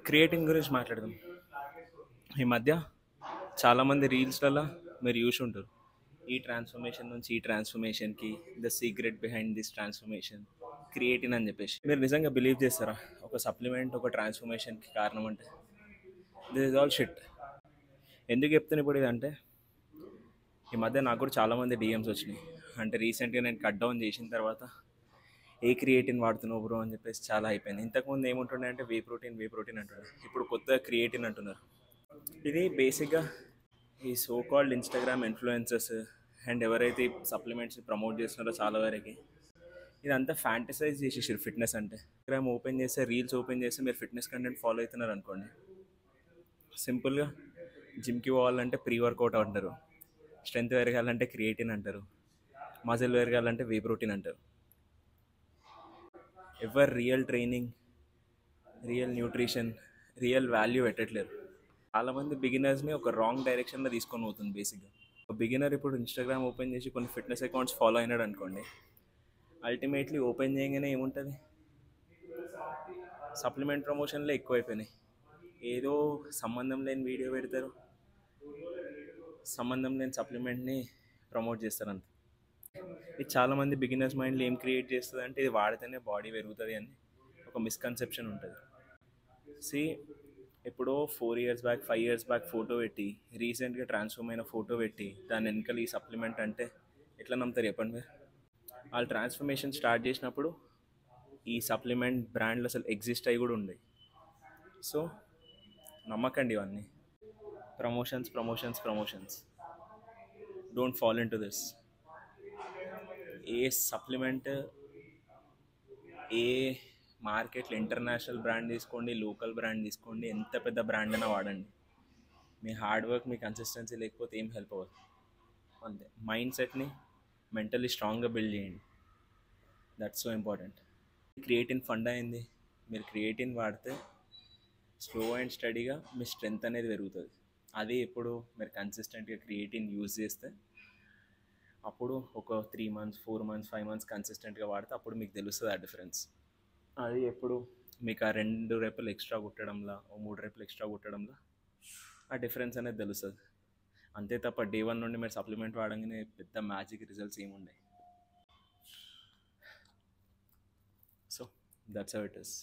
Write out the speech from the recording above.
Creating గురించి మాట్లాడదాం. ఈ మధ్య చాలామంది రీల్స్లలో మీరు చూసి ఉంటారు, ఈ ట్రాన్స్ఫర్మేషన్ నుంచి ఈ ట్రాన్స్ఫర్మేషన్కి the secret behind this transformation creatine అని చెప్పేసి. మీరు నిజంగా బిలీవ్ చేస్తారా ఒక సప్లిమెంట్ ఒక ట్రాన్స్ఫర్మేషన్కి కారణం అంటే? This is all shit. ఎందుకు చెప్తున్నా ఇప్పుడు ఇదంటే, ఈ మధ్య నాకు కూడా చాలామంది డిఎమ్స్ వచ్చినాయి. అంటే రీసెంట్గా నేను కట్ డౌన్ చేసిన తర్వాత ఏ క్రియేటిన్ వాడుతున్నావు బ్రో అని చెప్పేసి చాలా అయిపోయింది. ఇంతకుముందు ఏముంటుండే అంటే వే ప్రోటీన్ అంటుండే, ఇప్పుడు కొత్తగా క్రియేటిన్ అంటున్నారు. ఇది బేసిక్గా ఈ so called Instagram influencers and ఎవరైతే సప్లిమెంట్స్ ప్రమోట్ చేస్తున్నారో చాలా వరకు ఇదంతా ఫ్యాంటసైజ్ చేసేసారు ఫిట్నెస్ అంటే. ఇన్స్టాగ్రామ్ ఓపెన్ చేస్తే, రీల్స్ ఓపెన్ చేస్తే మీరు ఫిట్నెస్ కంటెంట్ ఫాలో అవుతున్నారు అనుకోండి, సింపుల్గా జిమ్కి పోవాలంటే ప్రీ వర్కౌట్ అంటారు, స్ట్రెంత్ పెరగాలంటే క్రియేటిన్ అంటారు, మజిల్ పెరగాలంటే వే ప్రోటీన్ అంటారు. ఎవరు real training, real nutrition, real value పెట్టట్లేరు. చాలామంది బిగినర్స్ని ఒక రాంగ్ డైరెక్షన్లో తీసుకొని పోతుంది బేసిక్గా. ఒక బిగినర్ ఇప్పుడు ఇన్స్టాగ్రామ్ ఓపెన్ చేసి కొన్ని ఫిట్నెస్ అకౌంట్స్ ఫాలో అయినాడు అనుకోండి, అల్టిమేట్లీ ఓపెన్ చేయగానే ఏముంటుంది, సప్లిమెంట్ ప్రమోషన్లే ఎక్కువైపోయినాయి. ఏదో సంబంధం లేని వీడియో పెడతారు, సంబంధం లేని సప్లిమెంట్ని ప్రమోట్ చేస్తారంత. ఇది చాలామంది బిగినర్స్ మైండ్లో ఏం క్రియేట్ చేస్తుంది అంటే, ఇది వాడితేనే బాడీ పెరుగుతుంది అని ఒక మిస్కన్సెప్షన్ ఉంటుంది. సి, ఎప్పుడో 4 years back 5 years back photo పెట్టి, రీసెంట్గా ట్రాన్స్ఫార్మ్ అయిన ఫోటో పెట్టి దాని వెనకాల ఈ సప్లిమెంట్ అంటే ఎట్లా నమ్ముతారు చెప్పండి మీరు? వాళ్ళు ట్రాన్స్ఫర్మేషన్ స్టార్ట్ చేసినప్పుడు ఈ సప్లిమెంట్ బ్రాండ్లు అసలు ఎగ్జిస్ట్ అయ్యి కూడా ఉండేవి. సో నమ్మకండి ఇవన్నీ. Promotions promotions promotions, don't fall into this. ఏ సప్లిమెంట్, ఏ మార్కెట్లో ఇంటర్నేషనల్ బ్రాండ్ తీసుకోండి, లోకల్ బ్రాండ్ తీసుకోండి, ఎంత పెద్ద బ్రాండ్ అయినా వాడండి, మీ హార్డ్ వర్క్, మీ కన్సిస్టెన్సీ లేకపోతే ఏం హెల్ప్ అవ్వదు. అంతే. మైండ్ సెట్ని మెంటలీ స్ట్రాంగ్గా బిల్డ్ చేయండి, that's so important. Creatine fund అయింది, మీరు క్రియేటిన్ వాడితే స్లో అండ్ స్టడీగా మీ స్ట్రెంగ్త్ అనేది పెరుగుతుంది. అది ఎప్పుడు మీరు కన్సిస్టెంట్గా క్రియేటిన్ యూజ్ చేస్తే, అప్పుడు ఒక 3 months 4 months 5 months కన్సిస్టెంట్గా వాడితే అప్పుడు మీకు తెలుస్తుంది ఆ డిఫరెన్స్. అది ఎప్పుడు మీకు ఆ 2 రెప్పులు ఎక్స్ట్రా కుట్టడంలో, 3 రెప్పులు ఎక్స్ట్రా కుట్టడంలో ఆ డిఫరెన్స్ అనేది తెలుస్తుంది. అంతే తప్ప డే 1 నుండి మీరు సప్లిమెంట్ వాడగానే పెద్ద మ్యాజిక్ రిజల్ట్స్ ఏముండే. So that's how it is.